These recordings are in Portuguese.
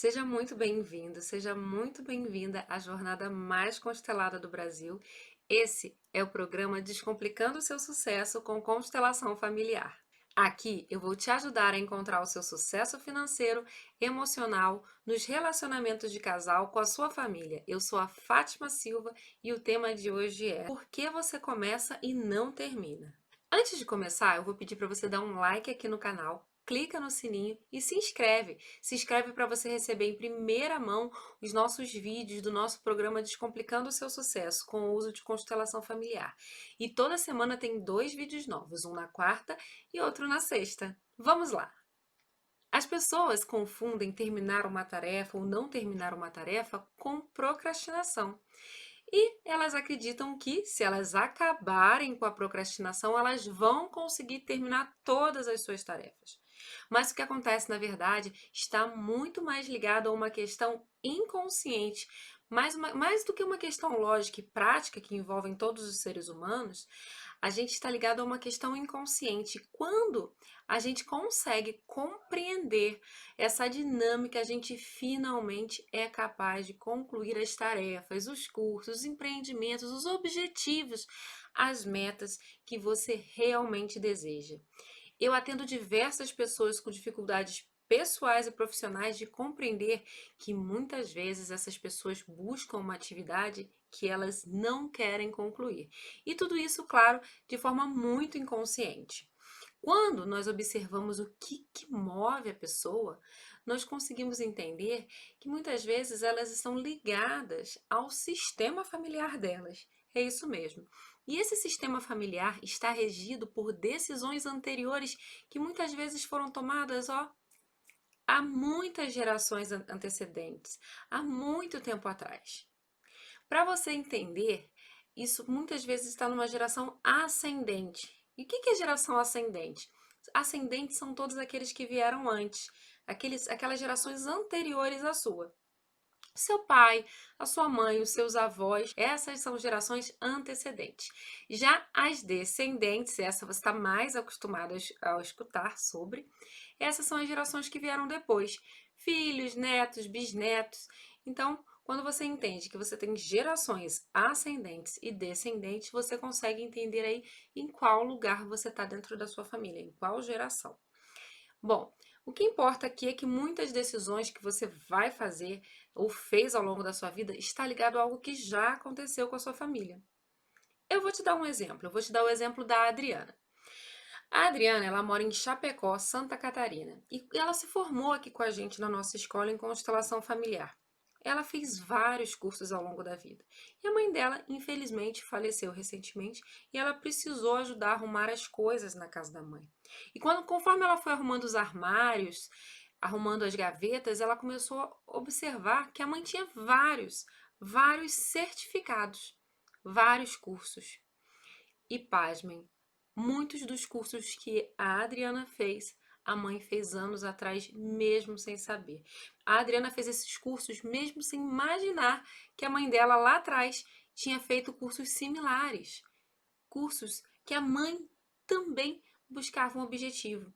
Seja muito bem-vindo, seja muito bem-vinda à jornada mais constelada do Brasil. Esse é o programa Descomplicando o seu sucesso com constelação familiar. Aqui eu vou te ajudar a encontrar o seu sucesso financeiro, emocional, nos relacionamentos de casal com a sua família. Eu sou a Fátima Silva e o tema de hoje é Por que você começa e não termina? Antes de começar, eu vou pedir para você dar um like aqui no canal, clica no sininho e se inscreve. Se inscreve para você receber em primeira mão os nossos vídeos do nosso programa Descomplicando o seu sucesso com o uso de constelação familiar. E toda semana tem 2 vídeos novos, um na quarta e outro na sexta. Vamos lá! As pessoas confundem terminar uma tarefa ou não terminar uma tarefa com procrastinação. E elas acreditam que, se elas acabarem com a procrastinação, elas vão conseguir terminar todas as suas tarefas. Mas o que acontece, na verdade, está muito mais ligado a uma questão inconsciente, mais do que uma questão lógica e prática que envolvem todos os seres humanos. A gente está ligado a uma questão inconsciente. Quando a gente consegue compreender essa dinâmica, a gente finalmente é capaz de concluir as tarefas, os cursos, os empreendimentos, os objetivos, as metas que você realmente deseja. Eu atendo diversas pessoas com dificuldades pessoais e profissionais de compreender que muitas vezes essas pessoas buscam uma atividade que elas não querem concluir. E tudo isso, claro, de forma muito inconsciente. Quando nós observamos o que move a pessoa, nós conseguimos entender que muitas vezes elas estão ligadas ao sistema familiar delas. É isso mesmo. E esse sistema familiar está regido por decisões anteriores que muitas vezes foram tomadas, há muitas gerações antecedentes, há muito tempo atrás. Para você entender, isso muitas vezes está numa geração ascendente. E o que é geração ascendente? Ascendentes são todos aqueles que vieram antes, aquelas gerações anteriores à sua. Seu pai, a sua mãe, os seus avós, essas são gerações antecedentes. Já as descendentes, essa você está mais acostumado a escutar sobre, essas são as gerações que vieram depois. Filhos, netos, bisnetos. Então, quando você entende que você tem gerações ascendentes e descendentes, você consegue entender aí em qual lugar você está dentro da sua família, em qual geração. Bom, o que importa aqui é que muitas decisões que você vai fazer ou fez ao longo da sua vida está ligado a algo que já aconteceu com a sua família. Eu vou te dar um exemplo, eu vou te dar o exemplo da Adriana. A Adriana, ela mora em Chapecó, Santa Catarina, e ela se formou aqui com a gente na nossa escola em constelação familiar. Ela fez vários cursos ao longo da vida. E a mãe dela, infelizmente, faleceu recentemente e ela precisou ajudar a arrumar as coisas na casa da mãe. E conforme ela foi arrumando os armários, arrumando as gavetas, ela começou a observar que a mãe tinha vários certificados, vários cursos. E pasmem, muitos dos cursos que a Adriana fez, a mãe fez anos atrás, mesmo sem saber. A Adriana fez esses cursos mesmo sem imaginar que a mãe dela lá atrás tinha feito cursos similares. Cursos que a mãe também buscava um objetivo.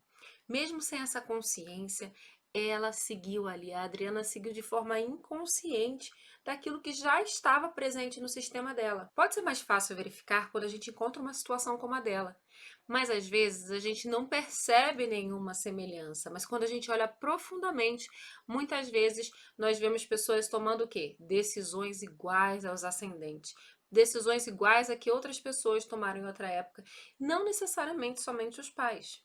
Mesmo sem essa consciência, ela seguiu ali, a Adriana seguiu de forma inconsciente daquilo que já estava presente no sistema dela. Pode ser mais fácil verificar quando a gente encontra uma situação como a dela, mas às vezes a gente não percebe nenhuma semelhança, mas quando a gente olha profundamente, muitas vezes nós vemos pessoas tomando o quê? Decisões iguais aos ascendentes. Decisões iguais a que outras pessoas tomaram em outra época, não necessariamente somente os pais.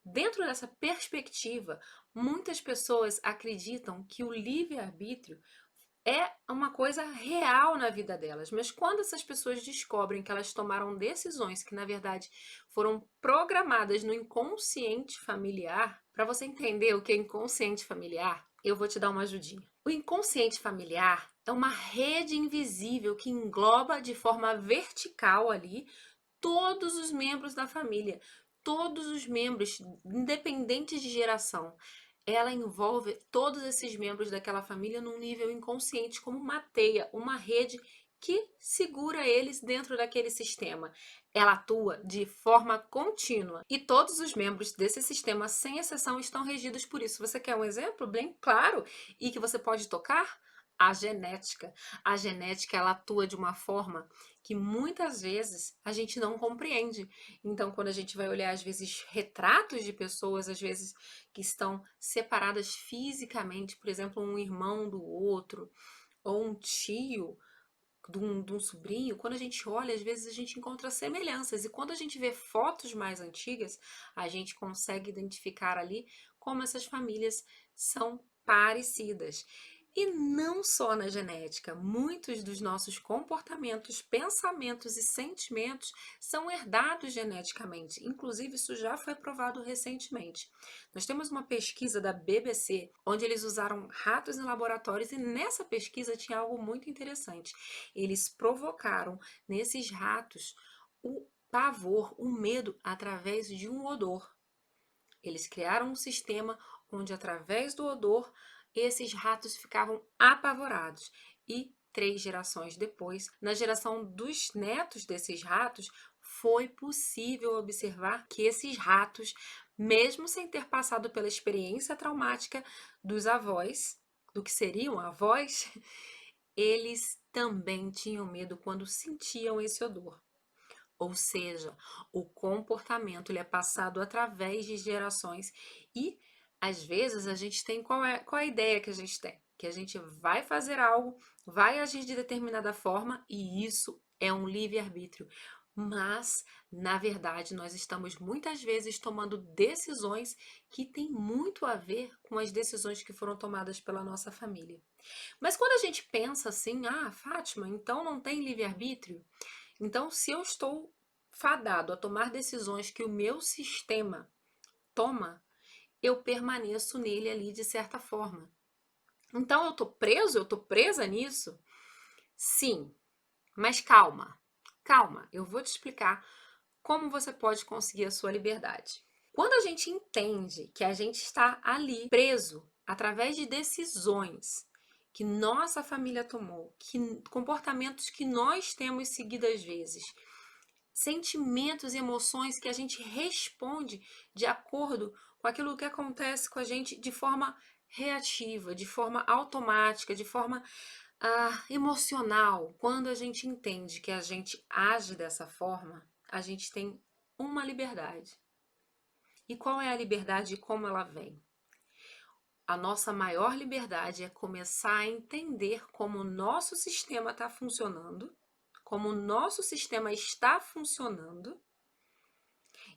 Dentro dessa perspectiva, muitas pessoas acreditam que o livre-arbítrio é uma coisa real na vida delas, mas quando essas pessoas descobrem que elas tomaram decisões que, na verdade, foram programadas no inconsciente familiar, para você entender o que é inconsciente familiar, eu vou te dar uma ajudinha. O inconsciente familiar é uma rede invisível que engloba de forma vertical ali todos os membros da família, todos os membros, independentes de geração. Ela envolve todos esses membros daquela família num nível inconsciente, como uma teia, uma rede que segura eles dentro daquele sistema. Ela atua de forma contínua e todos os membros desse sistema, sem exceção, estão regidos por isso. Você quer um exemplo bem claro e que você pode tocar? A genética. A genética, ela atua de uma forma que muitas vezes a gente não compreende. Então, quando a gente vai olhar, às vezes, retratos de pessoas, às vezes, que estão separadas fisicamente, por exemplo, um irmão do outro, ou um tio de um sobrinho, quando a gente olha, às vezes a gente encontra semelhanças. E quando a gente vê fotos mais antigas, a gente consegue identificar ali como essas famílias são parecidas. E não só na genética, muitos dos nossos comportamentos, pensamentos e sentimentos são herdados geneticamente. Inclusive, isso já foi provado recentemente. Nós temos uma pesquisa da BBC, onde eles usaram ratos em laboratórios, e nessa pesquisa tinha algo muito interessante. Eles provocaram nesses ratos o pavor, o medo através de um odor. Eles criaram um sistema onde, através do odor, esses ratos ficavam apavorados. E 3 gerações depois, na geração dos netos desses ratos, foi possível observar que esses ratos, mesmo sem ter passado pela experiência traumática dos avós, do que seriam avós, eles também tinham medo quando sentiam esse odor. Ou seja, o comportamento ele é passado através de gerações e às vezes a gente tem qual é a ideia que a gente tem? Que a gente vai fazer algo, vai agir de determinada forma e isso é um livre-arbítrio. Mas, na verdade, nós estamos muitas vezes tomando decisões que têm muito a ver com as decisões que foram tomadas pela nossa família. Mas quando a gente pensa assim, ah, Fátima, então não tem livre-arbítrio? Então, se eu estou fadado a tomar decisões que o meu sistema toma, eu permaneço nele ali de certa forma. Então, eu estou preso? Eu estou presa nisso? Sim, mas calma, calma, eu vou te explicar como você pode conseguir a sua liberdade. Quando a gente entende que a gente está ali preso através de decisões que nossa família tomou, que comportamentos que nós temos seguido às vezes, sentimentos e emoções que a gente responde de acordo com aquilo que acontece com a gente de forma reativa, de forma automática, de forma emocional. Quando a gente entende que a gente age dessa forma, a gente tem uma liberdade. E qual é a liberdade e como ela vem? A nossa maior liberdade é começar a entender como o nosso sistema está funcionando, como o nosso sistema está funcionando,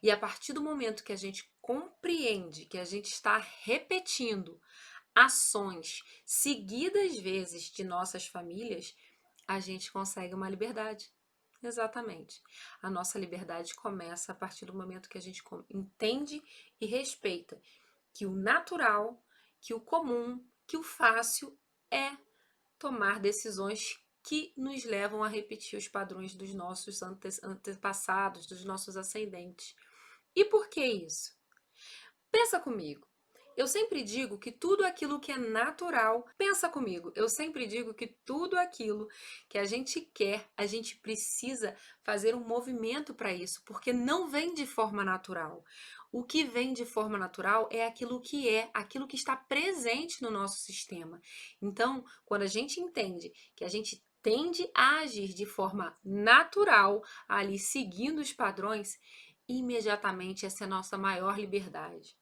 e a partir do momento que a gente compreende que a gente está repetindo ações seguidas vezes de nossas famílias, a gente consegue uma liberdade. Exatamente. A nossa liberdade começa a partir do momento que a gente entende e respeita que o natural, que o comum, que o fácil é tomar decisões que nos levam a repetir os padrões dos nossos antepassados, dos nossos ascendentes. E por que isso? Pensa comigo. Eu sempre digo que tudo aquilo que é natural, pensa comigo, eu sempre digo que tudo aquilo que a gente quer, a gente precisa fazer um movimento para isso, porque não vem de forma natural. O que vem de forma natural é aquilo que está presente no nosso sistema. Então, quando a gente entende que a gente tende a agir de forma natural, ali seguindo os padrões, imediatamente essa é a nossa maior liberdade.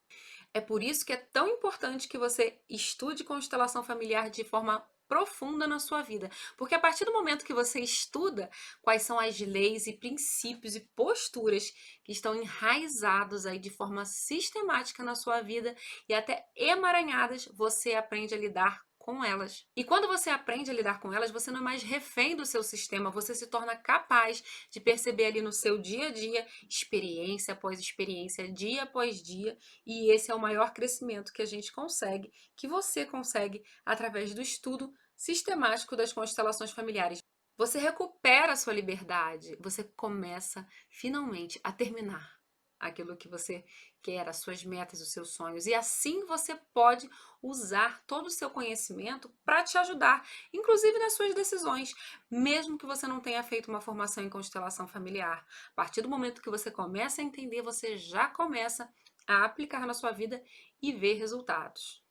É por isso que é tão importante que você estude constelação familiar de forma profunda na sua vida, porque a partir do momento que você estuda quais são as leis e princípios e posturas que estão enraizados aí de forma sistemática na sua vida e até emaranhadas, você aprende a lidar com elas. E quando você aprende a lidar com elas, você não é mais refém do seu sistema, você se torna capaz de perceber ali no seu dia a dia, experiência após experiência, dia após dia, e esse é o maior crescimento que a gente consegue, que você consegue através do estudo sistemático das constelações familiares. Você recupera a sua liberdade, você começa finalmente a terminar. aquilo que você quer, as suas metas, os seus sonhos. E assim você pode usar todo o seu conhecimento para te ajudar, inclusive nas suas decisões, mesmo que você não tenha feito uma formação em constelação familiar. A partir do momento que você começa a entender, você já começa a aplicar na sua vida e ver resultados.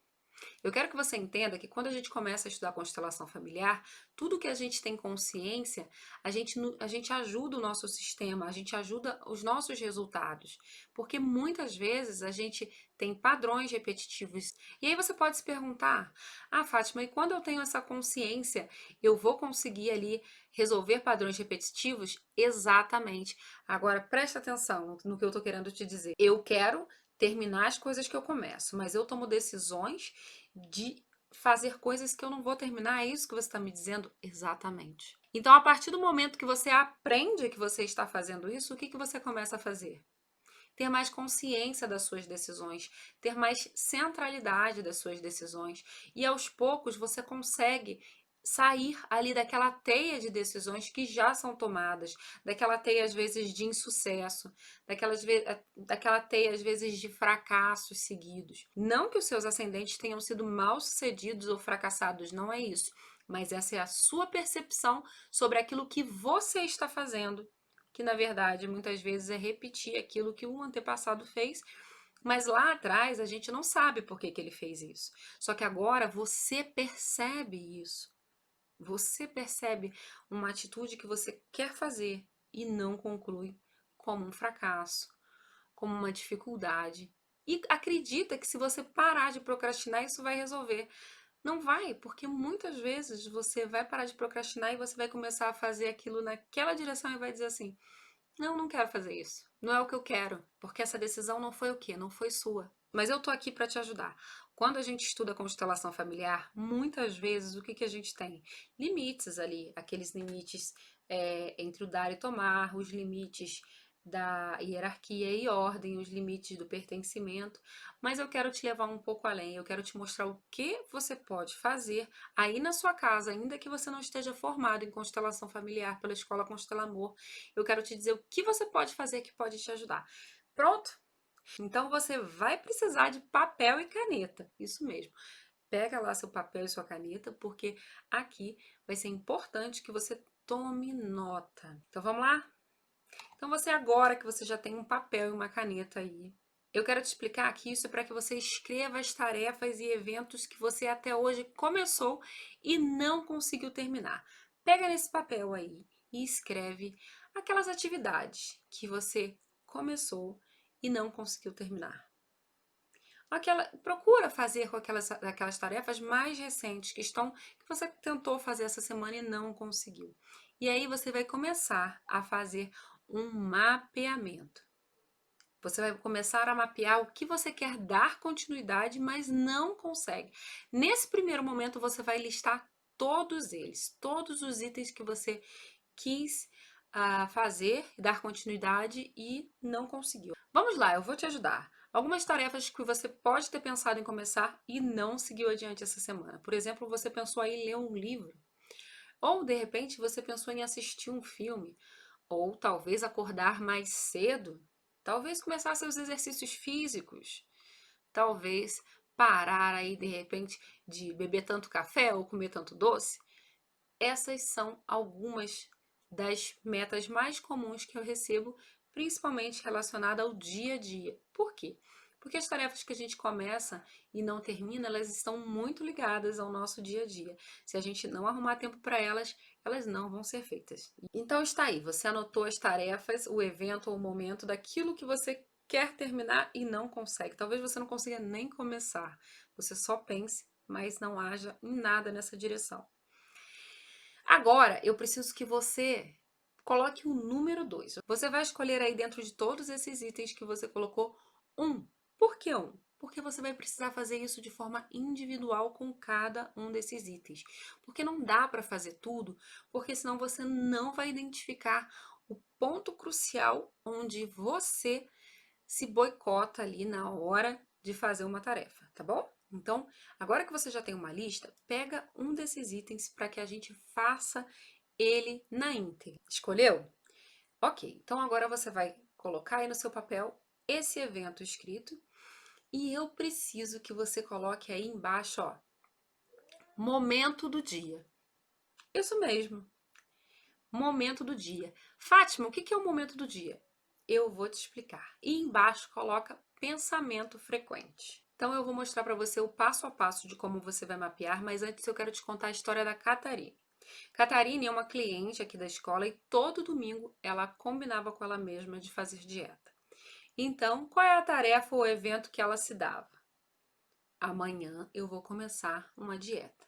Eu quero que você entenda que quando a gente começa a estudar constelação familiar, tudo que a gente tem consciência, a gente ajuda o nosso sistema, a gente ajuda os nossos resultados. Porque muitas vezes a gente tem padrões repetitivos. E aí você pode se perguntar: ah, Fátima, e quando eu tenho essa consciência, eu vou conseguir ali resolver padrões repetitivos? Exatamente. Agora presta atenção no que eu estou querendo te dizer. Eu quero terminar as coisas que eu começo, mas eu tomo decisões de fazer coisas que eu não vou terminar. É isso que você está me dizendo? Exatamente. Então, a partir do momento que você aprende que você está fazendo isso, o que você começa a fazer? Ter mais consciência das suas decisões, ter mais centralidade das suas decisões. E aos poucos você consegue sair ali daquela teia de decisões que já são tomadas, daquela teia às vezes de insucesso, daquela teia às vezes de fracassos seguidos. Não que os seus ascendentes tenham sido mal sucedidos ou fracassados, não é isso. Mas essa é a sua percepção sobre aquilo que você está fazendo, que na verdade muitas vezes é repetir aquilo que um antepassado fez, mas lá atrás a gente não sabe por que ele fez isso. Só que agora você percebe isso. Você percebe uma atitude que você quer fazer e não conclui como um fracasso, como uma dificuldade. E acredita que se você parar de procrastinar, isso vai resolver. Não vai, porque muitas vezes você vai parar de procrastinar e você vai começar a fazer aquilo naquela direção e vai dizer assim: não, não quero fazer isso. Não é o que eu quero, porque essa decisão não foi o quê? Não foi sua. Mas eu tô aqui para te ajudar. Quando a gente estuda constelação familiar, muitas vezes o que a gente tem? Limites ali, aqueles limites entre o dar e tomar, os limites da hierarquia e ordem, os limites do pertencimento. Mas eu quero te levar um pouco além, eu quero te mostrar o que você pode fazer aí na sua casa, ainda que você não esteja formado em constelação familiar pela Escola Constelamor. Eu quero te dizer o que você pode fazer que pode te ajudar. Pronto? Então você vai precisar de papel e caneta. Isso mesmo. Pega lá seu papel e sua caneta, porque aqui vai ser importante que você tome nota. Então vamos lá? Então você agora que você já tem um papel e uma caneta aí, eu quero te explicar que isso é para que você escreva as tarefas e eventos que você até hoje começou e não conseguiu terminar. Pega nesse papel aí e escreve aquelas atividades que você começou e não conseguiu terminar. Procura fazer com aquelas tarefas mais recentes que você tentou fazer essa semana e não conseguiu. E aí você vai começar a fazer um mapeamento. Você vai começar a mapear o que você quer dar continuidade, mas não consegue. Nesse primeiro momento, você vai listar todos eles, todos os itens que você quis fazer, dar continuidade e não conseguiu. Vamos lá, eu vou te ajudar. Algumas tarefas que você pode ter pensado em começar e não seguiu adiante essa semana. Por exemplo, você pensou em ler um livro, ou de repente você pensou em assistir um filme, ou talvez acordar mais cedo, talvez começar seus exercícios físicos, talvez parar aí de repente de beber tanto café ou comer tanto doce. Essas são algumas das metas mais comuns que eu recebo, principalmente relacionada ao dia a dia. Por quê? Porque as tarefas que a gente começa e não termina, elas estão muito ligadas ao nosso dia a dia. Se a gente não arrumar tempo para elas, elas não vão ser feitas. Então está aí, você anotou as tarefas, o evento ou o momento daquilo que você quer terminar e não consegue. Talvez você não consiga nem começar. Você só pense, mas não haja em nada nessa direção. Agora, eu preciso que você coloque o número 2. Você vai escolher aí dentro de todos esses itens que você colocou um. Por que um? Porque você vai precisar fazer isso de forma individual com cada um desses itens. Porque não dá para fazer tudo, porque senão você não vai identificar o ponto crucial onde você se boicota ali na hora de fazer uma tarefa, tá bom? Então, agora que você já tem uma lista, pega um desses itens para que a gente faça ele na íntegra. Escolheu? Ok, então agora você vai colocar aí no seu papel esse evento escrito e eu preciso que você coloque aí embaixo, ó, momento do dia. Isso mesmo, momento do dia. Fátima, o que é o momento do dia? Eu vou te explicar. E embaixo coloca pensamento frequente. Então eu vou mostrar para você o passo a passo de como você vai mapear, mas antes eu quero te contar a história da Catarina. Catarina é uma cliente aqui da escola e todo domingo ela combinava com ela mesma de fazer dieta. Então, qual é a tarefa ou evento que ela se dava? Amanhã eu vou começar uma dieta.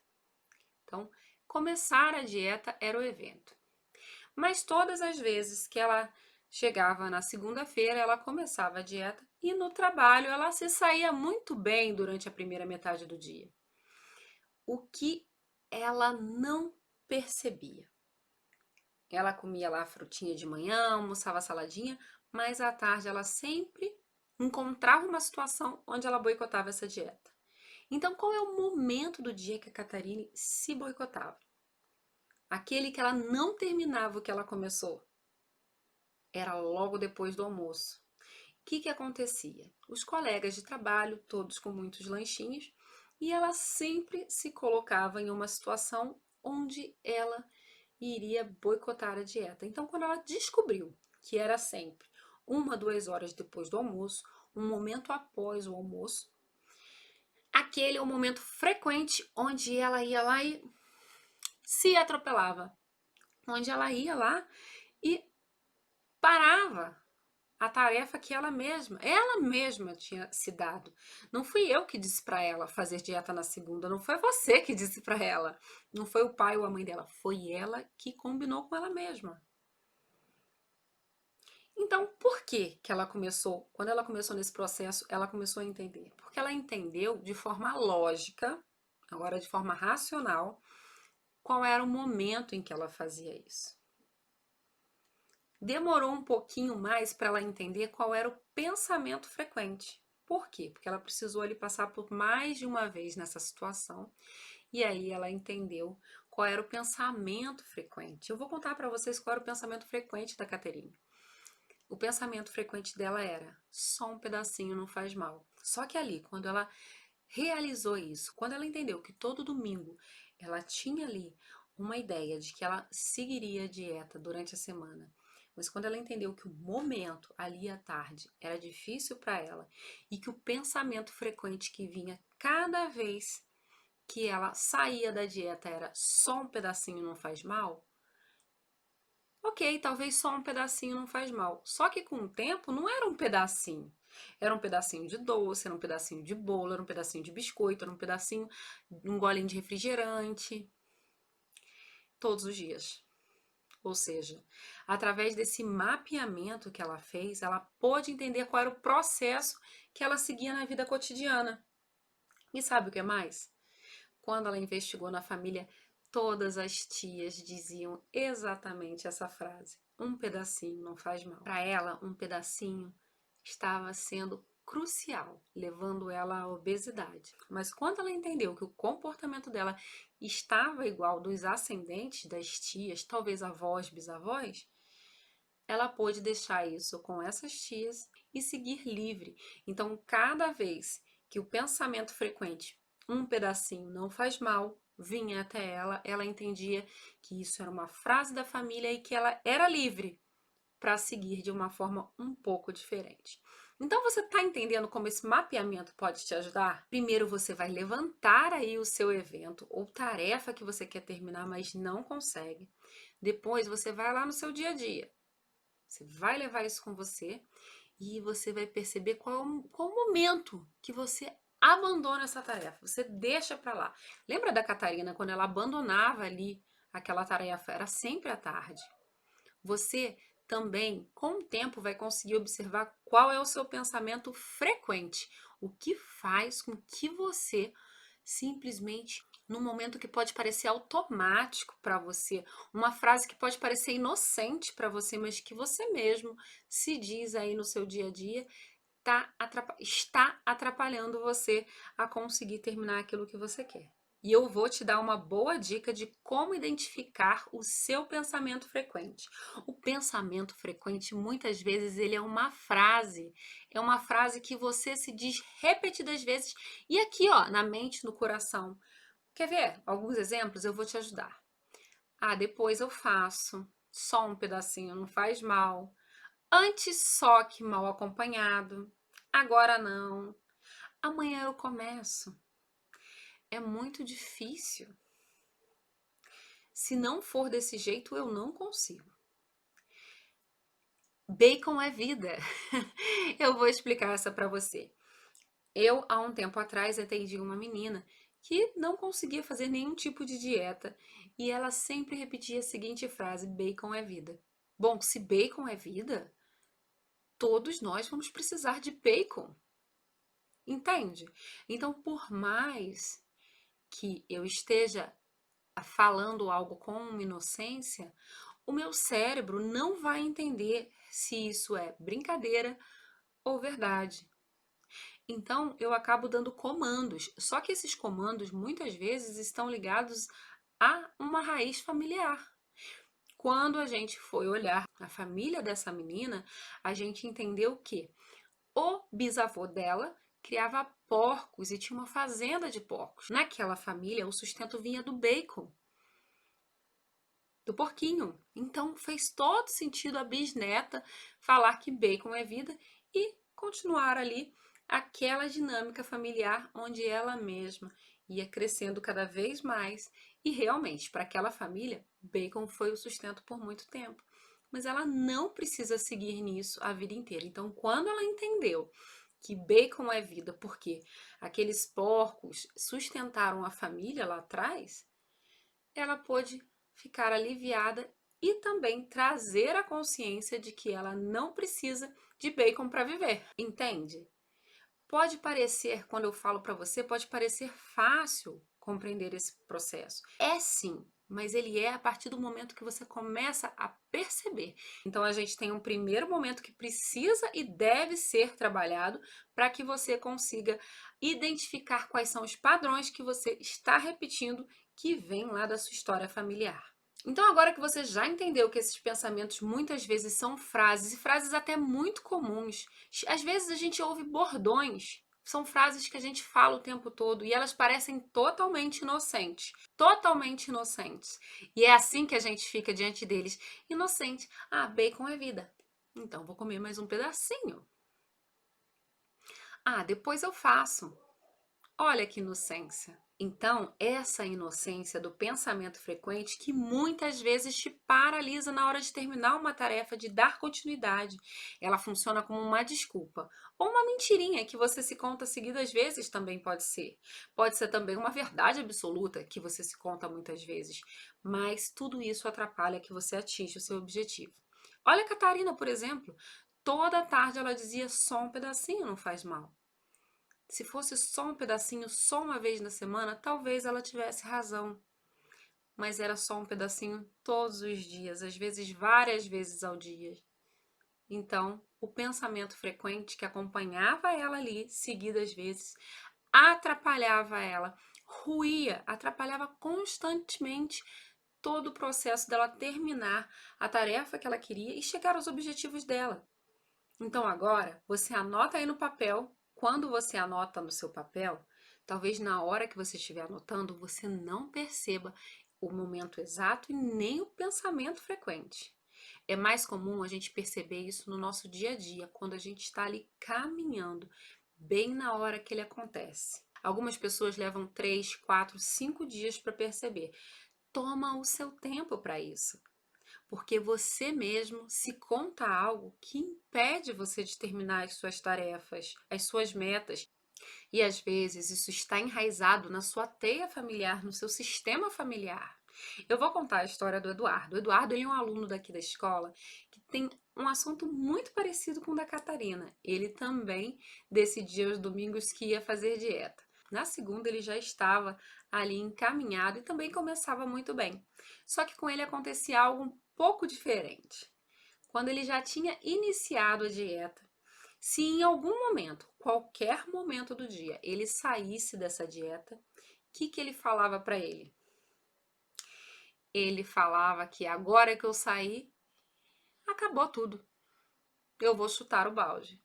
Então, começar a dieta era o evento. Mas todas as vezes que ela chegava na segunda-feira, ela começava a dieta e no trabalho ela se saía muito bem durante a primeira metade do dia. O que ela não percebia. Ela comia lá a frutinha de manhã, almoçava saladinha, mas à tarde ela sempre encontrava uma situação onde ela boicotava essa dieta. Então, qual é o momento do dia que a Catarine se boicotava? Aquele que ela não terminava o que ela começou. Era logo depois do almoço. O que acontecia? Os colegas de trabalho, todos com muitos lanchinhos, e ela sempre se colocava em uma situação onde ela iria boicotar a dieta. Então, quando ela descobriu que era sempre 1, 2 horas depois do almoço, um momento após o almoço, aquele é o momento frequente onde ela ia lá e se atropelava. Onde ela ia lá e parava a tarefa que ela mesma tinha se dado. Não fui eu que disse para ela fazer dieta na segunda, não foi você que disse para ela, não foi o pai ou a mãe dela, foi ela que combinou com ela mesma. Então, por que ela começou? Quando ela começou nesse processo, ela começou a entender. Porque ela entendeu de forma lógica, agora de forma racional, qual era o momento em que ela fazia isso. Demorou um pouquinho mais para ela entender qual era o pensamento frequente. Por quê? Porque ela precisou ali passar por mais de uma vez nessa situação e aí ela entendeu qual era o pensamento frequente. Eu vou contar para vocês qual era o pensamento frequente da Caterine. O pensamento frequente dela era: só um pedacinho não faz mal. Só que ali, quando ela realizou isso, quando ela entendeu que todo domingo ela tinha ali uma ideia de que ela seguiria a dieta durante a semana, mas quando ela entendeu que o momento ali à tarde era difícil para ela e que o pensamento frequente que vinha cada vez que ela saía da dieta era só um pedacinho não faz mal, ok, talvez só um pedacinho não faz mal. Só que com o tempo não era um pedacinho. Era um pedacinho de doce, era um pedacinho de bolo, era um pedacinho de biscoito, era um pedacinho, um golinho de refrigerante, todos os dias. Ou seja, através desse mapeamento que ela fez, ela pôde entender qual era o processo que ela seguia na vida cotidiana. E sabe o que mais? Quando ela investigou na família, todas as tias diziam exatamente essa frase: um pedacinho não faz mal. Para ela, um pedacinho estava sendo crucial, levando ela à obesidade. Mas quando ela entendeu que o comportamento dela estava igual dos ascendentes das tias, talvez avós, bisavós, ela pôde deixar isso com essas tias e seguir livre. Então, cada vez que o pensamento frequente, um pedacinho não faz mal, vinha até ela, ela entendia que isso era uma frase da família e que ela era livre para seguir de uma forma um pouco diferente. Então, você está entendendo como esse mapeamento pode te ajudar? Primeiro, você vai levantar aí o seu evento ou tarefa que você quer terminar, mas não consegue. Depois, você vai lá no seu dia a dia. Você vai levar isso com você e você vai perceber qual o momento que você abandona essa tarefa. Você deixa para lá. Lembra da Catarina, quando ela abandonava ali aquela tarefa? Era sempre à tarde. Você também, com o tempo, vai conseguir observar qual é o seu pensamento frequente. O que faz com que você simplesmente, num momento que pode parecer automático para você, uma frase que pode parecer inocente para você, mas que você mesmo se diz aí no seu dia a dia, está atrapalhando você a conseguir terminar aquilo que você quer. E eu vou te dar uma boa dica de como identificar o seu pensamento frequente. O pensamento frequente, muitas vezes, ele é uma frase que você se diz repetidas vezes e aqui, ó, na mente, no coração. Quer ver alguns exemplos? Eu vou te ajudar. Ah, depois eu faço. Só um pedacinho não faz mal. Antes só que mal acompanhado. Agora não. Amanhã eu começo. É muito difícil. Se não for desse jeito, eu não consigo. Bacon é vida. Eu vou explicar essa para você. Eu, há um tempo atrás, atendi uma menina que não conseguia fazer nenhum tipo de dieta e ela sempre repetia a seguinte frase: bacon é vida. Bom, se bacon é vida, todos nós vamos precisar de bacon, entende? Então, por mais que eu esteja falando algo com inocência, o meu cérebro não vai entender se isso é brincadeira ou verdade. Então, eu acabo dando comandos, só que esses comandos muitas vezes estão ligados a uma raiz familiar. Quando a gente foi olhar a família dessa menina, a gente entendeu que o bisavô dela criava porcos e tinha uma fazenda de porcos. Naquela família, o sustento vinha do bacon, do porquinho. Então fez todo sentido a bisneta falar que bacon é vida e continuar ali aquela dinâmica familiar onde ela mesma ia crescendo cada vez mais e realmente para aquela família bacon foi o sustento por muito tempo. Mas ela não precisa seguir nisso a vida inteira. Então, quando ela entendeu que bacon é vida porque aqueles porcos sustentaram a família lá atrás, ela pôde ficar aliviada e também trazer a consciência de que ela não precisa de bacon para viver, entende? Pode parecer, quando eu falo para você, pode parecer fácil compreender esse processo. É sim, mas ele é a partir do momento que você começa a perceber. Então a gente tem um primeiro momento que precisa e deve ser trabalhado para que você consiga identificar quais são os padrões que você está repetindo que vêm lá da sua história familiar. Então, agora que você já entendeu que esses pensamentos muitas vezes são frases, e frases até muito comuns, às vezes a gente ouve bordões, são frases que a gente fala o tempo todo e elas parecem totalmente inocentes. Totalmente inocentes. E é assim que a gente fica diante deles. Inocente. Ah, bacon é vida. Então, vou comer mais um pedacinho. Ah, depois eu faço. Olha que inocência. Então, essa inocência do pensamento frequente que muitas vezes te paralisa na hora de terminar uma tarefa, de dar continuidade. Ela funciona como uma desculpa. Ou uma mentirinha que você se conta seguidas vezes também pode ser. Pode ser também uma verdade absoluta que você se conta muitas vezes. Mas tudo isso atrapalha que você atinja o seu objetivo. Olha a Catarina, por exemplo. Toda tarde ela dizia só um pedacinho não faz mal. Se fosse só um pedacinho, só uma vez na semana, talvez ela tivesse razão. Mas era só um pedacinho todos os dias, às vezes várias vezes ao dia. Então, o pensamento frequente que acompanhava ela ali, seguidas vezes, atrapalhava ela, ruía, atrapalhava constantemente todo o processo dela terminar a tarefa que ela queria e chegar aos objetivos dela. Então agora, você anota aí no papel. Quando você anota no seu papel, talvez na hora que você estiver anotando, você não perceba o momento exato e nem o pensamento frequente. É mais comum a gente perceber isso no nosso dia a dia, quando a gente está ali caminhando, bem na hora que ele acontece. Algumas pessoas levam 3, 4, 5 dias para perceber. Toma o seu tempo para isso, porque você mesmo se conta algo que impede você de terminar as suas tarefas, as suas metas. E às vezes isso está enraizado na sua teia familiar, no seu sistema familiar. Eu vou contar a história do Eduardo. O Eduardo ele é um aluno daqui da escola que tem um assunto muito parecido com o da Catarina. Ele também decidia aos domingos que ia fazer dieta. Na segunda ele já estava ali encaminhado e também começava muito bem. Só que com ele acontecia algo um pouco diferente. Quando ele já tinha iniciado a dieta, se em algum momento, qualquer momento do dia, ele saísse dessa dieta, que ele falava para ele? Ele falava que agora que eu saí, acabou tudo. Eu vou chutar o balde.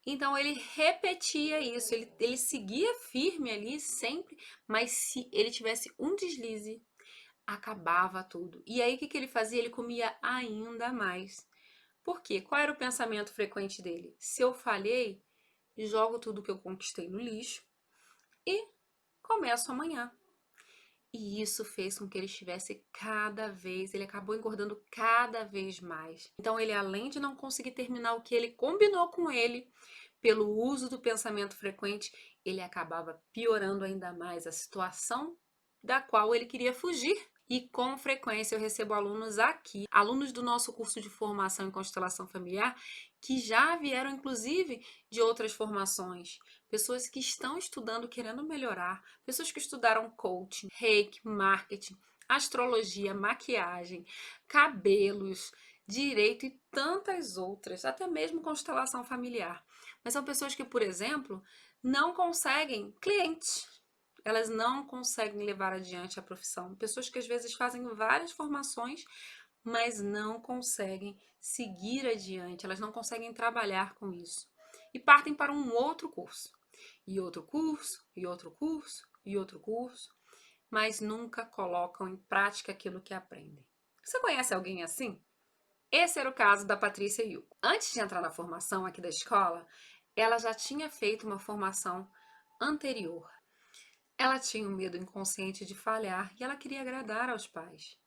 Então ele repetia isso, ele seguia firme ali sempre, mas se ele tivesse um deslize, acabava tudo. E aí o que ele fazia? Ele comia ainda mais. Por quê? Qual era o pensamento frequente dele? Se eu falhei, jogo tudo que eu conquistei no lixo e começo amanhã. E isso fez com que ele estivesse ele acabou engordando cada vez mais. Então ele, além de não conseguir terminar o que ele combinou com ele, pelo uso do pensamento frequente, ele acabava piorando ainda mais a situação da qual ele queria fugir. E com frequência eu recebo alunos aqui, alunos do nosso curso de formação em constelação familiar, que já vieram inclusive de outras formações, pessoas que estão estudando, querendo melhorar, pessoas que estudaram coaching, reiki, marketing, astrologia, maquiagem, cabelos, direito e tantas outras, até mesmo constelação familiar. Mas são pessoas que, por exemplo, não conseguem clientes. Elas não conseguem levar adiante a profissão. Pessoas que às vezes fazem várias formações, mas não conseguem seguir adiante, elas não conseguem trabalhar com isso. E partem para um outro curso, e outro curso, e outro curso, e outro curso, mas nunca colocam em prática aquilo que aprendem. Você conhece alguém assim? Esse era o caso da Patrícia Yuko. Antes de entrar na formação aqui da escola, ela já tinha feito uma formação anterior. Ela tinha um medo inconsciente de falhar e ela queria agradar aos pais.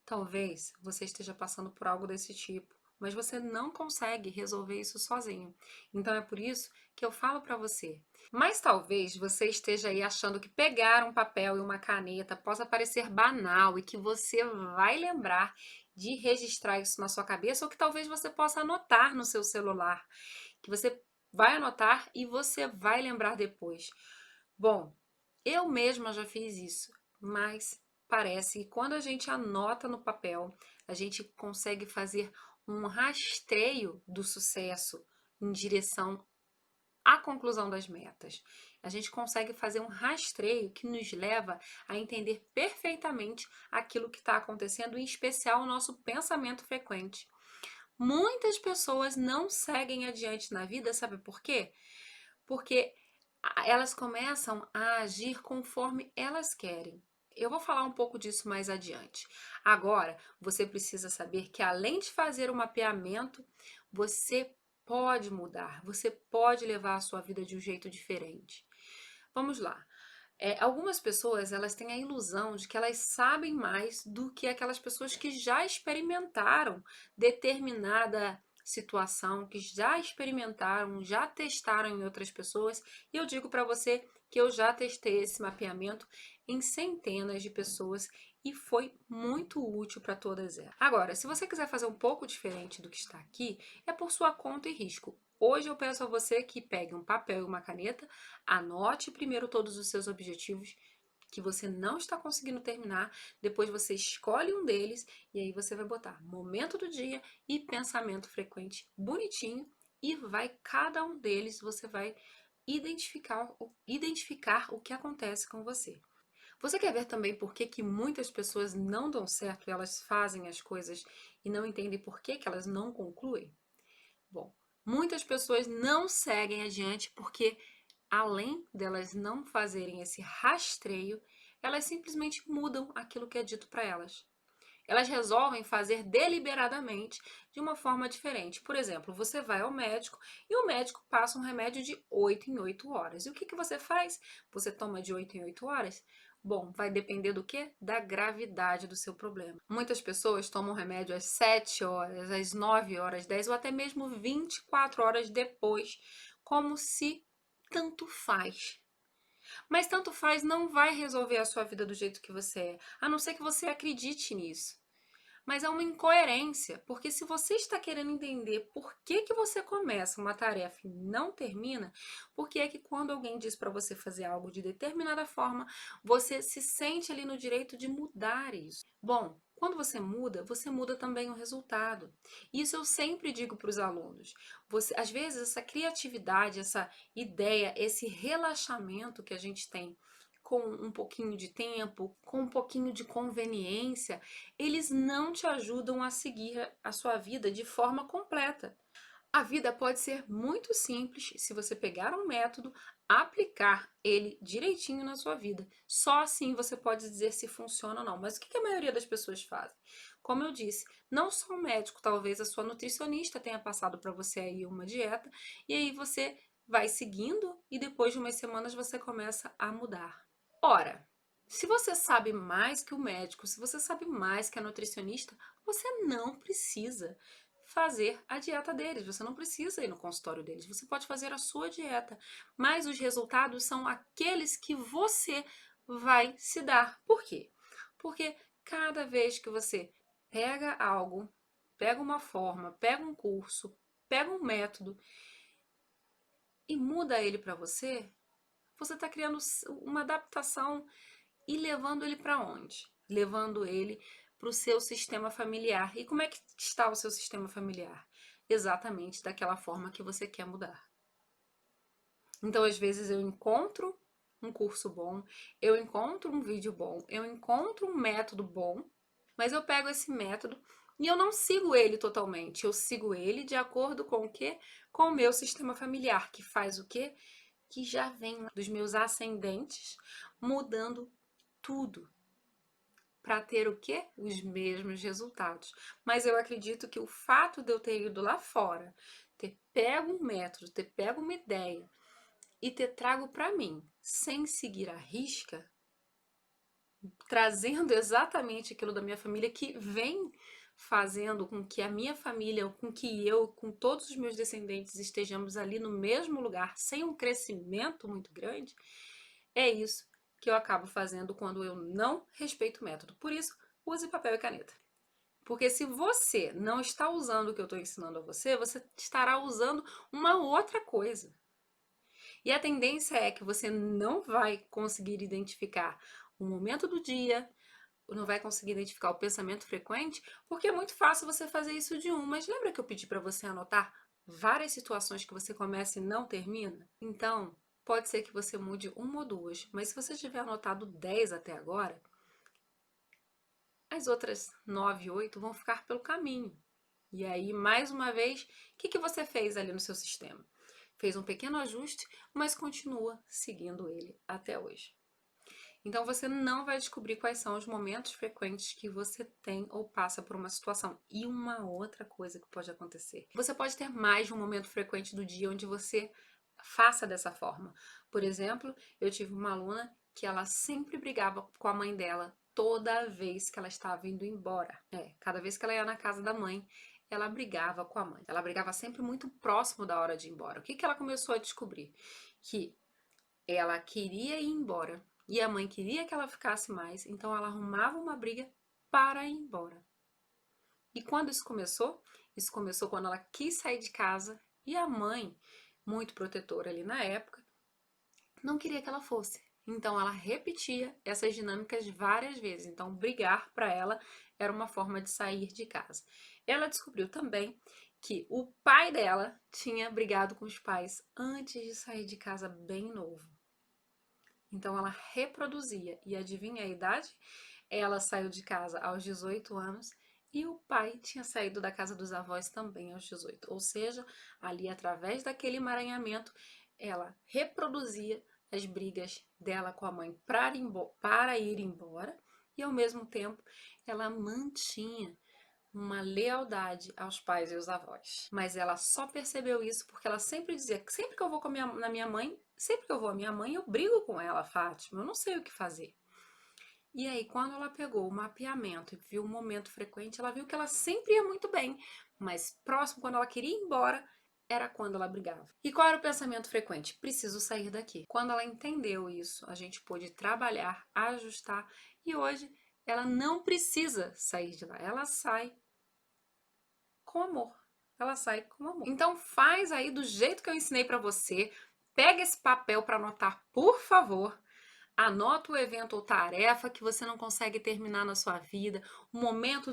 Talvez você esteja passando por algo desse tipo, mas você não consegue resolver isso sozinho. Então é por isso que eu falo para você. Mas talvez você esteja aí achando que pegar um papel e uma caneta possa parecer banal e que você vai lembrar de registrar isso na sua cabeça ou que talvez você possa anotar no seu celular, que você vai anotar e você vai lembrar depois. Bom, eu mesma já fiz isso, mas parece que quando a gente anota no papel, a gente consegue fazer um rastreio do sucesso em direção à conclusão das metas. A gente consegue fazer um rastreio que nos leva a entender perfeitamente aquilo que está acontecendo, em especial o nosso pensamento frequente. Muitas pessoas não seguem adiante na vida, sabe por quê? Porque elas começam a agir conforme elas querem. Eu vou falar um pouco disso mais adiante. Agora, você precisa saber que além de fazer o mapeamento, você pode mudar, você pode levar a sua vida de um jeito diferente. Vamos lá. Algumas pessoas elas têm a ilusão de que elas sabem mais do que aquelas pessoas que já experimentaram determinada situação, que já experimentaram, já testaram em outras pessoas. E eu digo para você que eu já testei esse mapeamento em centenas de pessoas e foi muito útil para todas elas. Agora, se você quiser fazer um pouco diferente do que está aqui, é por sua conta e risco. Hoje eu peço a você que pegue um papel e uma caneta, anote primeiro todos os seus objetivos que você não está conseguindo terminar, depois você escolhe um deles e aí você vai botar momento do dia e pensamento frequente bonitinho e vai cada um deles, você vai identificar o que acontece com você. Você quer ver também por que que muitas pessoas não dão certo e elas fazem as coisas e não entendem por que que elas não concluem? Bom, muitas pessoas não seguem adiante porque, além delas não fazerem esse rastreio, elas simplesmente mudam aquilo que é dito para elas. Elas resolvem fazer deliberadamente de uma forma diferente. Por exemplo, você vai ao médico e o médico passa um remédio de 8 em 8 horas. E o que que você faz? Você toma de 8 em 8 horas? Bom, vai depender do quê? Da gravidade do seu problema. Muitas pessoas tomam remédio às 7 horas, às 9 horas, 10 ou até mesmo 24 horas depois, como se tanto faz. Mas tanto faz não vai resolver a sua vida do jeito que você é, a não ser que você acredite nisso. Mas é uma incoerência, porque se você está querendo entender por que que você começa uma tarefa e não termina, por que é que quando alguém diz para você fazer algo de determinada forma, você se sente ali no direito de mudar isso? Bom, quando você muda também o resultado. Isso eu sempre digo para os alunos. Às vezes essa criatividade, essa ideia, esse relaxamento que a gente tem com um pouquinho de tempo, com um pouquinho de conveniência, eles não te ajudam a seguir a sua vida de forma completa. A vida pode ser muito simples se você pegar um método, aplicar ele direitinho na sua vida. Só assim você pode dizer se funciona ou não. Mas o que a maioria das pessoas fazem? Como eu disse, não só o médico, talvez a sua nutricionista tenha passado para você aí uma dieta, e aí você vai seguindo e depois de umas semanas você começa a mudar. Ora, se você sabe mais que o médico, se você sabe mais que a nutricionista, você não precisa fazer a dieta deles, você não precisa ir no consultório deles, você pode fazer a sua dieta, mas os resultados são aqueles que você vai se dar. Por quê? Porque cada vez que você pega algo, pega uma forma, pega um curso, pega um método e muda ele para você, você está criando uma adaptação e levando ele para onde? Levando ele para o seu sistema familiar. E como é que está o seu sistema familiar? Exatamente daquela forma que você quer mudar. Então, às vezes, eu encontro um curso bom, eu encontro um vídeo bom, eu encontro um método bom, mas eu pego esse método e eu não sigo ele totalmente. Eu sigo ele de acordo com o quê? Com o meu sistema familiar, que faz o quê? Que já vem dos meus ascendentes mudando tudo para ter o quê? Os mesmos resultados. Mas eu acredito que o fato de eu ter ido lá fora, ter pego um método, ter pego uma ideia e ter trago para mim, sem seguir a risca, trazendo exatamente aquilo da minha família que vem fazendo com que a minha família, com que eu, com todos os meus descendentes estejamos ali no mesmo lugar, sem um crescimento muito grande, é isso que eu acabo fazendo quando eu não respeito o método. Por isso, use papel e caneta. Porque se você não está usando o que eu estou ensinando a você, você estará usando uma outra coisa. E a tendência é que você não vai conseguir identificar o momento do dia, não vai conseguir identificar o pensamento frequente, porque é muito fácil você fazer isso de um. Mas lembra que eu pedi para você anotar várias situações que você começa e não termina? Então, pode ser que você mude uma ou duas, mas se você tiver anotado 10 até agora, as outras 9, 8 vão ficar pelo caminho. E aí, mais uma vez, o que você fez ali no seu sistema? Fez um pequeno ajuste, mas continua seguindo ele até hoje. Então você não vai descobrir quais são os momentos frequentes que você tem ou passa por uma situação. E uma outra coisa que pode acontecer. Você pode ter mais de um momento frequente do dia onde você faça dessa forma. Por exemplo, eu tive uma aluna que ela sempre brigava com a mãe dela toda vez que ela estava indo embora. Cada vez que ela ia na casa da mãe, ela brigava com a mãe. Ela brigava sempre muito próximo da hora de ir embora. O que ela começou a descobrir? Que ela queria ir embora e a mãe queria que ela ficasse mais, então ela arrumava uma briga para ir embora. E quando isso começou? Isso começou quando ela quis sair de casa e a mãe, muito protetora ali na época, não queria que ela fosse. Então ela repetia essas dinâmicas várias vezes. Então brigar para ela era uma forma de sair de casa. Ela descobriu também que o pai dela tinha brigado com os pais antes de sair de casa bem novo. Então ela reproduzia. E adivinha a idade? Ela saiu de casa aos 18 anos e o pai tinha saído da casa dos avós também aos 18. Ou seja, ali através daquele emaranhamento, ela reproduzia as brigas dela com a mãe para ir embora e ao mesmo tempo ela mantinha uma lealdade aos pais e aos avós. Mas ela só percebeu isso porque ela sempre dizia que sempre que eu vou na minha mãe, sempre que eu vou à minha mãe, eu brigo com ela, Fátima, eu não sei o que fazer. E aí, quando ela pegou o mapeamento e viu o momento frequente, ela viu que ela sempre ia muito bem, mas próximo, quando ela queria ir embora, era quando ela brigava. E qual era o pensamento frequente? Preciso sair daqui. Quando ela entendeu isso, a gente pôde trabalhar, ajustar, e hoje ela não precisa sair de lá, ela sai com amor. Ela sai com amor. Então faz aí do jeito que eu ensinei para você. Pega esse papel para anotar, por favor. Anota o evento ou tarefa que você não consegue terminar na sua vida, um momento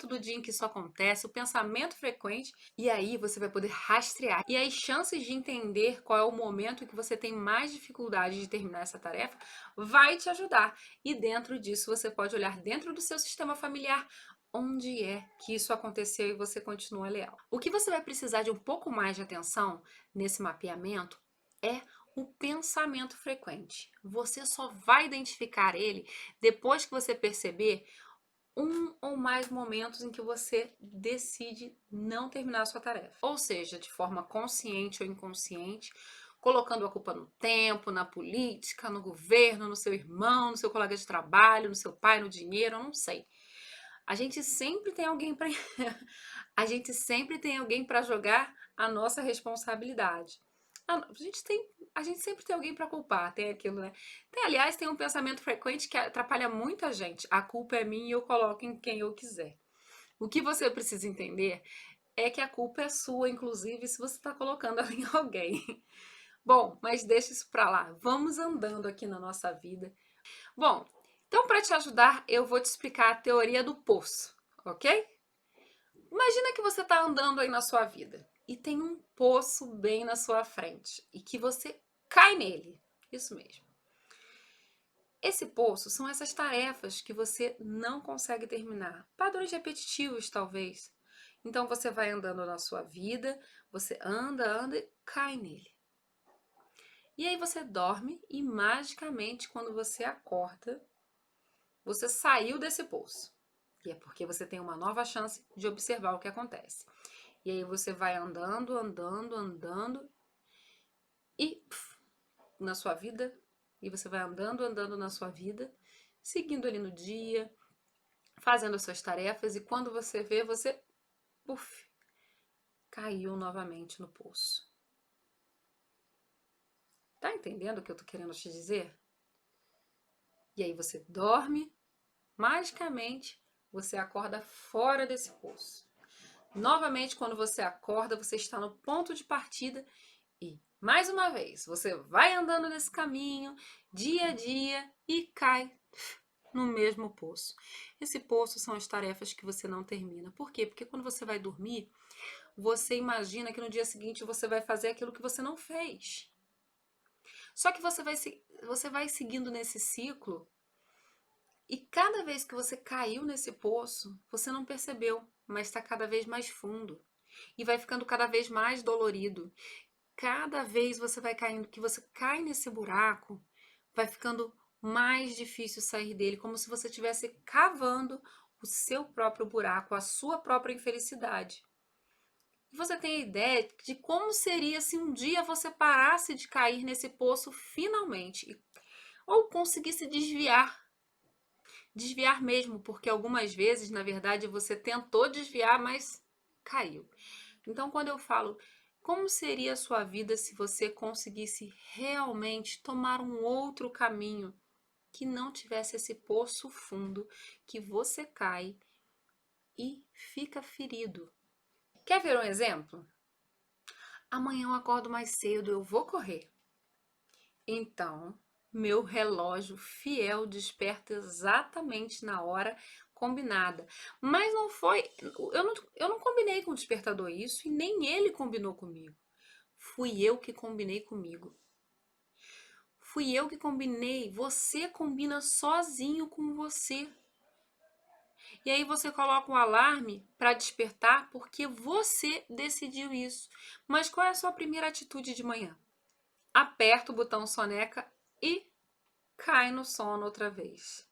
do dia em que isso acontece, o pensamento frequente, e aí você vai poder rastrear. E as chances de entender qual é o momento em que você tem mais dificuldade de terminar essa tarefa vai te ajudar. E dentro disso, você pode olhar dentro do seu sistema familiar onde é que isso aconteceu e você continua leal. O que você vai precisar de um pouco mais de atenção nesse mapeamento é o pensamento frequente. Você só vai identificar ele depois que você perceber um ou mais momentos em que você decide não terminar a sua tarefa. Ou seja, de forma consciente ou inconsciente, colocando a culpa no tempo, na política, no governo, no seu irmão, no seu colega de trabalho, no seu pai, no dinheiro, eu não sei. A gente sempre tem alguém para a gente sempre tem alguém para jogar a nossa responsabilidade. A gente sempre tem alguém para culpar, tem aquilo, né? Aliás, tem um pensamento frequente que atrapalha muito a gente. A culpa é minha e eu coloco em quem eu quiser. O que você precisa entender é que a culpa é sua, inclusive, se você está colocando ela em alguém. Bom, mas deixa isso para lá. Vamos andando aqui na nossa vida. Bom, então para te ajudar, eu vou te explicar a teoria do poço, ok? Imagina que você está andando aí na sua vida e tem um poço bem na sua frente e que você cai nele. Isso mesmo. Esse poço são essas tarefas que você não consegue terminar, padrões repetitivos, talvez. Então você vai andando na sua vida, você anda e cai nele. E aí você dorme e magicamente, quando você acorda, você saiu desse poço. E é porque você tem uma nova chance de observar o que acontece. E aí você vai andando e na sua vida, e você vai andando na sua vida, seguindo ali no dia, fazendo as suas tarefas, e quando você vê, você caiu novamente no poço. Tá entendendo o que eu tô querendo te dizer? E aí você dorme, magicamente você acorda fora desse poço. Novamente, quando você acorda, você está no ponto de partida e, mais uma vez, você vai andando nesse caminho, dia a dia, e cai no mesmo poço. Esse poço são as tarefas que você não termina. Por quê? Porque quando você vai dormir, você imagina que no dia seguinte você vai fazer aquilo que você não fez. Só que você vai seguindo nesse ciclo e cada vez que você caiu nesse poço, você não percebeu, mas está cada vez mais fundo e vai ficando cada vez mais dolorido. Cada vez você vai caindo, que você cai nesse buraco, vai ficando mais difícil sair dele, como se você estivesse cavando o seu próprio buraco, a sua própria infelicidade. E você tem a ideia de como seria se um dia você parasse de cair nesse poço finalmente, ou conseguisse desviar mesmo, porque algumas vezes, na verdade, você tentou desviar, mas caiu. Então, quando eu falo como seria a sua vida se você conseguisse realmente tomar um outro caminho que não tivesse esse poço fundo que você cai e fica ferido? Quer ver um exemplo? Amanhã eu acordo mais cedo, eu vou correr. Então, meu relógio fiel desperta exatamente na hora combinada. Mas não foi. Eu não combinei com o despertador isso e nem ele combinou comigo. Fui eu que combinei comigo. Fui eu que combinei. Você combina sozinho com você. E aí você coloca um alarme para despertar porque você decidiu isso. Mas qual é a sua primeira atitude de manhã? Aperta o botão soneca e cai no sono outra vez.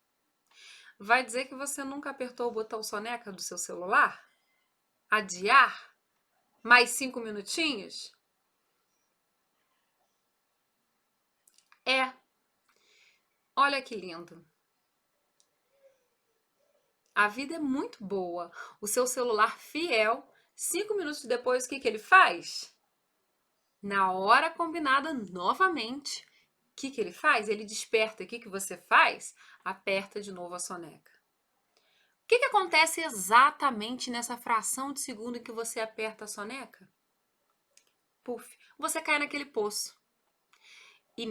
Vai dizer que você nunca apertou o botão soneca do seu celular? Adiar? Mais 5 minutinhos? É. Olha que lindo. A vida é muito boa. O seu celular fiel, 5 minutos depois, o que ele faz? Na hora combinada novamente. O que ele faz? Ele desperta. O que você faz? Aperta de novo a soneca. O que acontece exatamente nessa fração de segundo em que você aperta a soneca? Puf, você cai naquele poço. E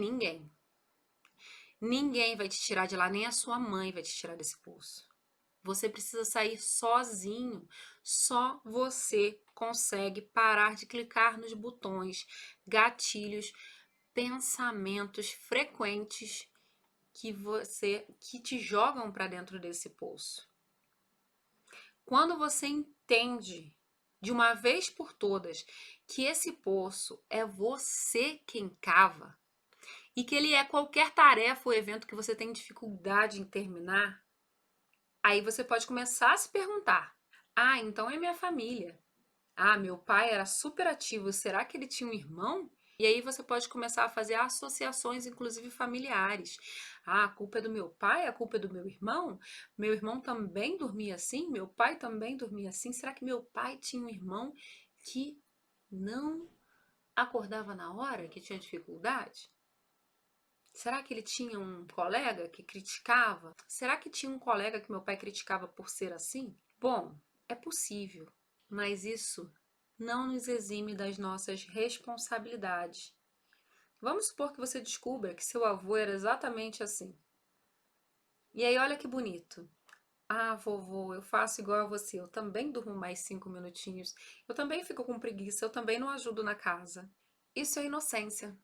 Ninguém vai te tirar de lá, nem a sua mãe vai te tirar desse poço. Você precisa sair sozinho. Só você consegue parar de clicar nos botões, gatilhos, pensamentos frequentes que te jogam para dentro desse poço. Quando você entende de uma vez por todas que esse poço é você quem cava e que ele é qualquer tarefa ou evento que você tem dificuldade em terminar, aí você pode começar a se perguntar: ah, então é minha família. Ah, meu pai era super ativo, será que ele tinha um irmão? E aí você pode começar a fazer associações, inclusive familiares. Ah, a culpa é do meu pai, a culpa é do meu irmão? Meu irmão também dormia assim? Meu pai também dormia assim? Será que meu pai tinha um irmão que não acordava na hora, que tinha dificuldade? Será que ele tinha um colega que criticava? Será que tinha um colega que meu pai criticava por ser assim? Bom, é possível, mas isso não nos exime das nossas responsabilidades. Vamos supor que você descubra que seu avô era exatamente assim. E aí, olha que bonito. Ah, vovô, eu faço igual a você. Eu também durmo mais 5 minutinhos. Eu também fico com preguiça. Eu também não ajudo na casa. Isso é inocência.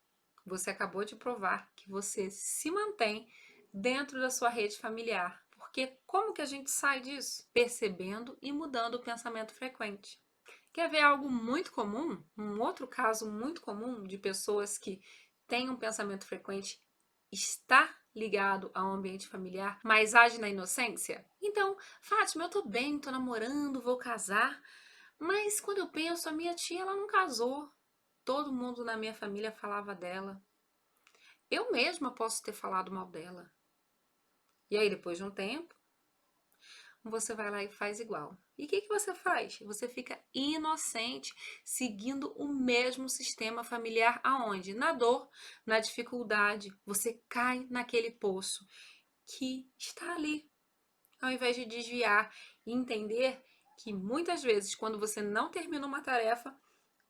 Você acabou de provar que você se mantém dentro da sua rede familiar. Porque como que a gente sai disso? Percebendo e mudando o pensamento frequente. Quer ver algo muito comum? Um outro caso muito comum de pessoas que têm um pensamento frequente está ligado ao ambiente familiar, mas age na inocência? Então, Fátima, eu tô bem, tô namorando, vou casar, mas quando eu penso, a minha tia, ela não casou. Todo mundo na minha família falava dela. Eu mesma posso ter falado mal dela. E aí, depois de um tempo, você vai lá e faz igual. E o que você faz? Você fica inocente, seguindo o mesmo sistema familiar aonde? Na dor, na dificuldade. Você cai naquele poço que está ali. Ao invés de desviar e entender que muitas vezes, quando você não termina uma tarefa,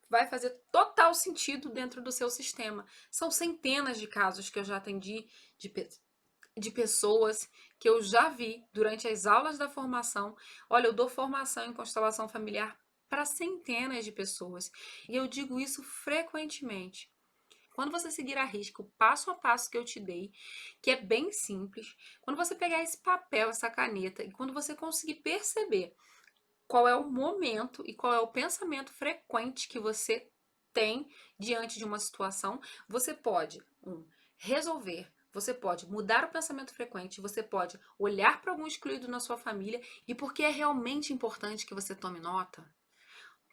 vai fazer total sentido dentro do seu sistema. São centenas de casos que eu já atendi de pessoas que eu já vi durante as aulas da formação. Olha, eu dou formação em constelação familiar para centenas de pessoas e eu digo isso frequentemente. Quando você seguir a risca o passo a passo que eu te dei, que é bem simples, quando você pegar esse papel, essa caneta e quando você conseguir perceber qual é o momento e qual é o pensamento frequente que você tem diante de uma situação, você pode, resolver, você pode mudar o pensamento frequente, você pode olhar para algum excluído na sua família e porque é realmente importante que você tome nota,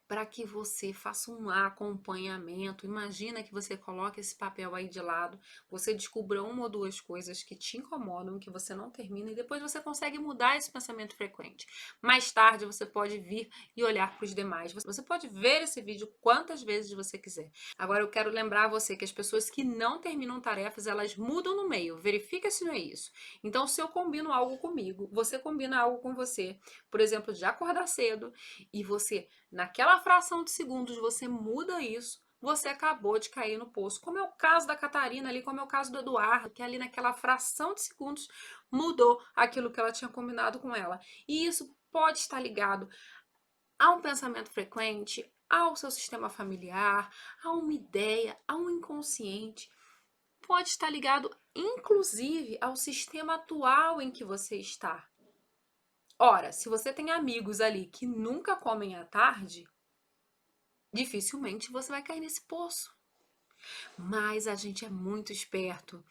para que você faça um acompanhamento. Imagina que você coloque esse papel aí de lado, você descubra uma ou duas coisas que te incomodam, que você não termina, e depois você consegue mudar esse pensamento frequente. Mais tarde você pode vir e olhar para os demais. Você pode ver esse vídeo quantas vezes você quiser. Agora eu quero lembrar você que as pessoas que não terminam tarefas, elas mudam no meio. Verifica se não é isso. Então, se eu combino algo comigo, você combina algo com você, por exemplo, de acordar cedo, e você naquela fração de segundos você muda isso, você acabou de cair no poço. Como é o caso da Catarina ali, como é o caso do Eduardo, que ali naquela fração de segundos mudou aquilo que ela tinha combinado com ela. E isso pode estar ligado a um pensamento frequente, ao seu sistema familiar, a uma ideia, a um inconsciente. Pode estar ligado, inclusive, ao sistema atual em que você está. Ora, se você tem amigos ali que nunca comem à tarde, dificilmente você vai cair nesse poço. Mas a gente é muito esperto.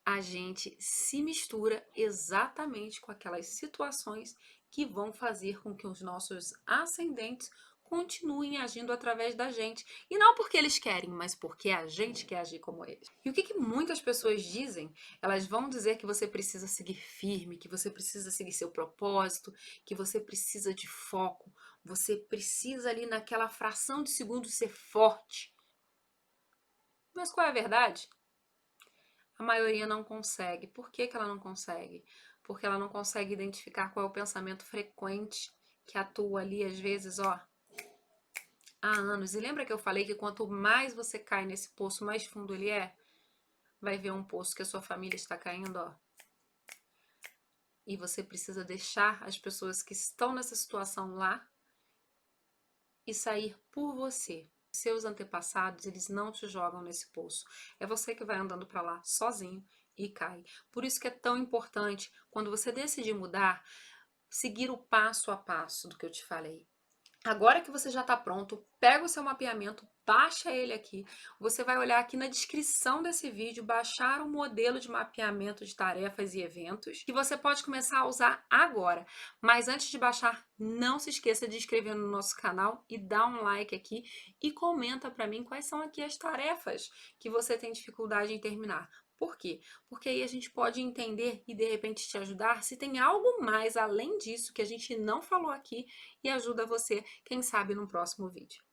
A gente se mistura exatamente com aquelas situações que vão fazer com que os nossos ascendentes continuem agindo através da gente. E não porque eles querem, mas porque a gente quer agir como eles. E o que muitas pessoas dizem? Elas vão dizer que você precisa seguir firme, que você precisa seguir seu propósito, que você precisa de foco, você precisa ali naquela fração de segundo ser forte. Mas qual é a verdade? A maioria não consegue. Por que ela não consegue? Porque ela não consegue identificar qual é o pensamento frequente que atua ali, às vezes, ó, há anos. E lembra que eu falei que quanto mais você cai nesse poço, mais fundo ele é? vai ver um poço que a sua família está caindo, ó. E você precisa deixar as pessoas que estão nessa situação lá e sair por você. Seus antepassados, eles não te jogam nesse poço. É você que vai andando para lá sozinho e cai. Por isso que é tão importante, quando você decidir mudar, seguir o passo a passo do que eu te falei. Agora que você já está pronto, pega o seu mapeamento, baixa ele aqui. Você vai olhar aqui na descrição desse vídeo, baixar um modelo de mapeamento de tarefas e eventos que você pode começar a usar agora. Mas antes de baixar, não se esqueça de inscrever no nosso canal e dar um like aqui e comenta para mim quais são aqui as tarefas que você tem dificuldade em terminar. Por quê? Porque aí a gente pode entender e de repente te ajudar se tem algo mais além disso que a gente não falou aqui e ajuda você, quem sabe, no próximo vídeo.